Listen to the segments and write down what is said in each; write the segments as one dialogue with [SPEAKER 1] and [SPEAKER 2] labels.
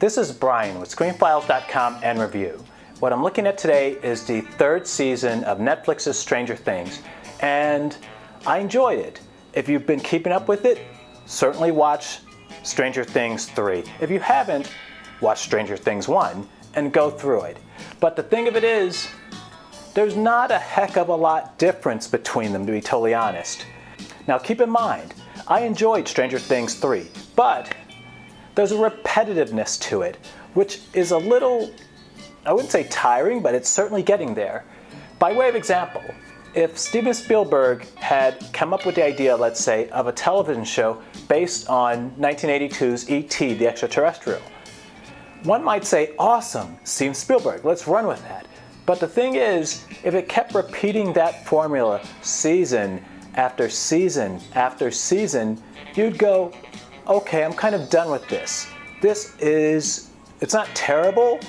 [SPEAKER 1] This is Brian with ScreenFiles.com and Review. What I'm looking at today is the third season of Netflix's Stranger Things, and I enjoyed it. If you've been keeping up with it, certainly watch Stranger Things 3. If you haven't, watch Stranger Things 1 and go through it. But the thing of it is, there's not a heck of a lot difference between them, to be totally honest. Now keep in mind, I enjoyed Stranger Things 3, but there's a repetitiveness to it, which is a little, I wouldn't say tiring, but it's certainly getting there. By way of example, if Steven Spielberg had come up with the idea, let's say, of a television show based on 1982's E.T. the Extraterrestrial, one might say, awesome, Steven Spielberg, let's run with that. But the thing is, if it kept repeating that formula season after season after season, you'd go, okay, I'm kind of done with this. It's not terrible,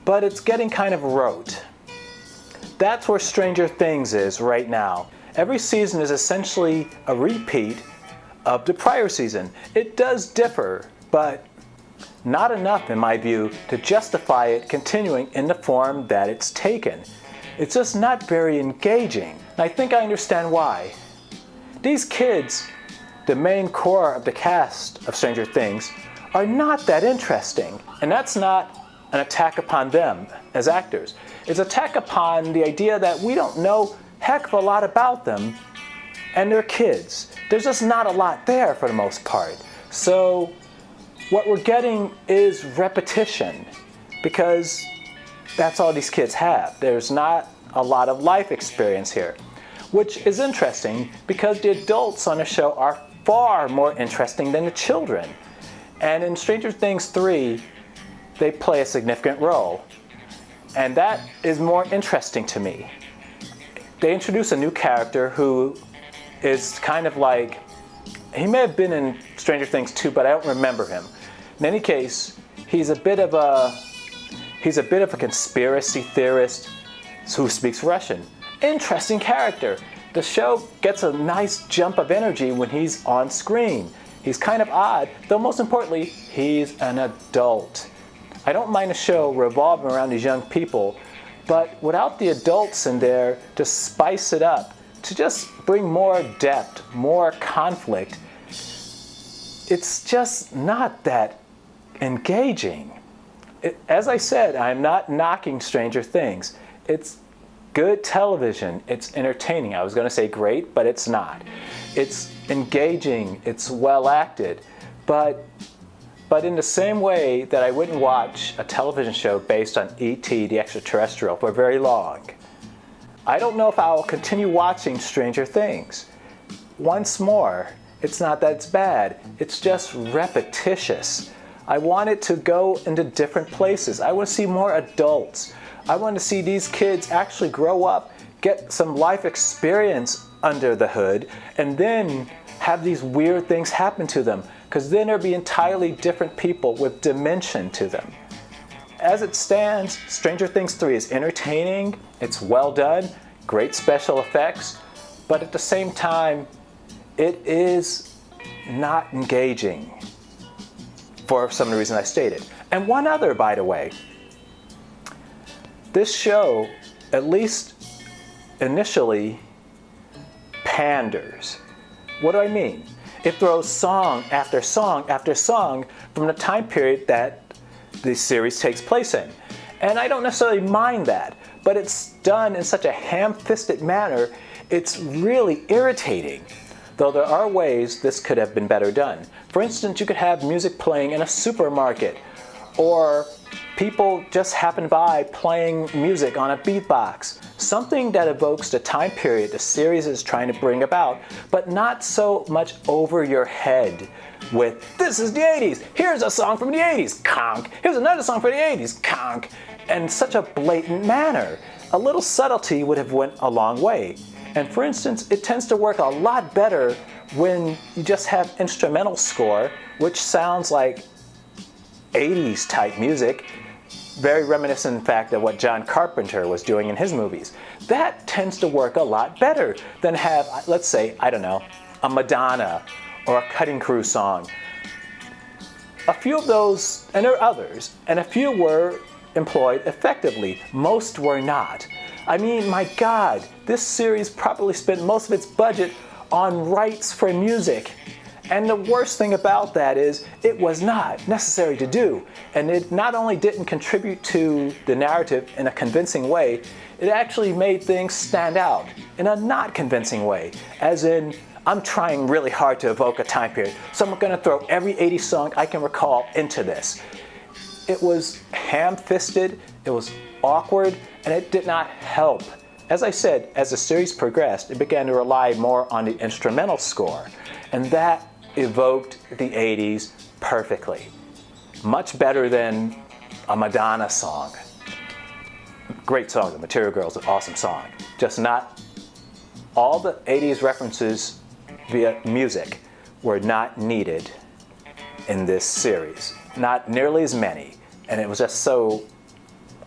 [SPEAKER 1] but it's getting kind of rote. That's where Stranger Things is right now. Every season is essentially a repeat of the prior season. It does differ, but not enough in my view to justify it continuing in the form that it's taken. It's just not very engaging, and I think I understand why. These kids, the main core of the cast of Stranger Things, are not that interesting. And that's not an attack upon them as actors. It's an attack upon the idea that we don't know heck of a lot about them and their kids. There's just not a lot there for the most part. So what we're getting is repetition, because that's all these kids have. There's not a lot of life experience here, which is interesting because the adults on the show are far more interesting than the children. And in Stranger Things 3, they play a significant role. And that is more interesting to me. They introduce a new character who is kind of like, he may have been in Stranger Things 2, but I don't remember him. In any case, he's a bit of a conspiracy theorist who speaks Russian. Interesting character. The show gets a nice jump of energy when he's on screen. He's kind of odd, though most importantly, he's an adult. I don't mind a show revolving around these young people, but without the adults in there to spice it up, to just bring more depth, more conflict, it's just not that engaging. As I said, I'm not knocking Stranger Things. It's good television, it's entertaining. I was going to say great, but it's not. It's engaging, it's well acted, but in the same way that I wouldn't watch a television show based on E.T. the Extraterrestrial for very long, I don't know if I'll continue watching Stranger Things. Once more, it's not that it's bad, it's just repetitious. I want it to go into different places. I want to see more adults. I want to see these kids actually grow up, get some life experience under the hood, and then have these weird things happen to them, because then they'll be entirely different people with dimension to them. As it stands, Stranger Things 3 is entertaining, it's well done, great special effects, but at the same time, it is not engaging for some of the reasons I stated. And one other, by the way. This show, at least initially, panders. What do I mean? It throws song after song after song from the time period that the series takes place in. And I don't necessarily mind that, but it's done in such a ham-fisted manner, it's really irritating. Though there are ways this could have been better done. For instance, you could have music playing in a supermarket, or people just happen by playing music on a beatbox. Something that evokes the time period the series is trying to bring about, but not so much over your head with, this is the 80s, here's a song from the 80s, conk, here's another song from the 80s, conk, in such a blatant manner. A little subtlety would have went a long way. And for instance, it tends to work a lot better when you just have instrumental score, which sounds like 80s type music, very reminiscent in fact of what John Carpenter was doing in his movies. That tends to work a lot better than have, let's say, I don't know, a Madonna or a Cutting Crew song. a few of those, and there are others, and a few were employed effectively. Most were not. I mean, my God, this series probably spent most of its budget on rights for music. And the worst thing about that is it was not necessary to do. And it not only didn't contribute to the narrative in a convincing way, it actually made things stand out in a not convincing way. As in, I'm trying really hard to evoke a time period, so I'm going to throw every 80s song I can recall into this. It was ham-fisted, it was awkward, and it did not help. As I said, as the series progressed, it began to rely more on the instrumental score, and that evoked the 80s perfectly. Much better than a Madonna song. Great song, The Material Girl is an awesome song. Just not all the 80s references via music were not needed in this series. Not nearly as many, and it was just so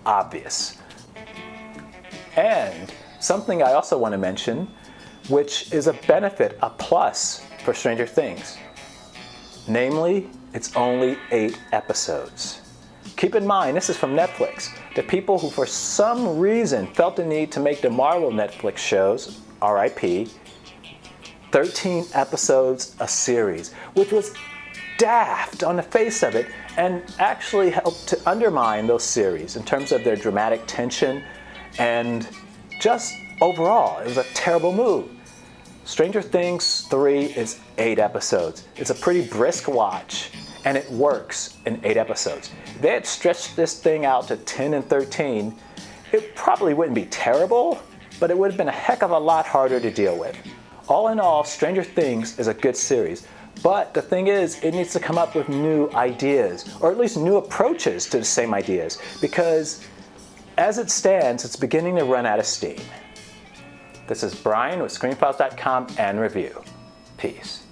[SPEAKER 1] obvious. And something I also want to mention, which is a benefit, a plus for Stranger Things. Namely, it's only 8 episodes. Keep in mind, this is from Netflix. The people who for some reason felt the need to make the Marvel Netflix shows, RIP, 13 episodes a series, which was daft on the face of it and actually helped to undermine those series in terms of their dramatic tension and just overall, it was a terrible move. Stranger Things 3 is 8 episodes. It's a pretty brisk watch, and it works in 8 episodes. If they had stretched this thing out to 10 and 13, it probably wouldn't be terrible, but it would have been a heck of a lot harder to deal with. All in all, Stranger Things is a good series, but the thing is, it needs to come up with new ideas, or at least new approaches to the same ideas, because as it stands, it's beginning to run out of steam. This is Brian with ScreenFiles.com and Review. Peace.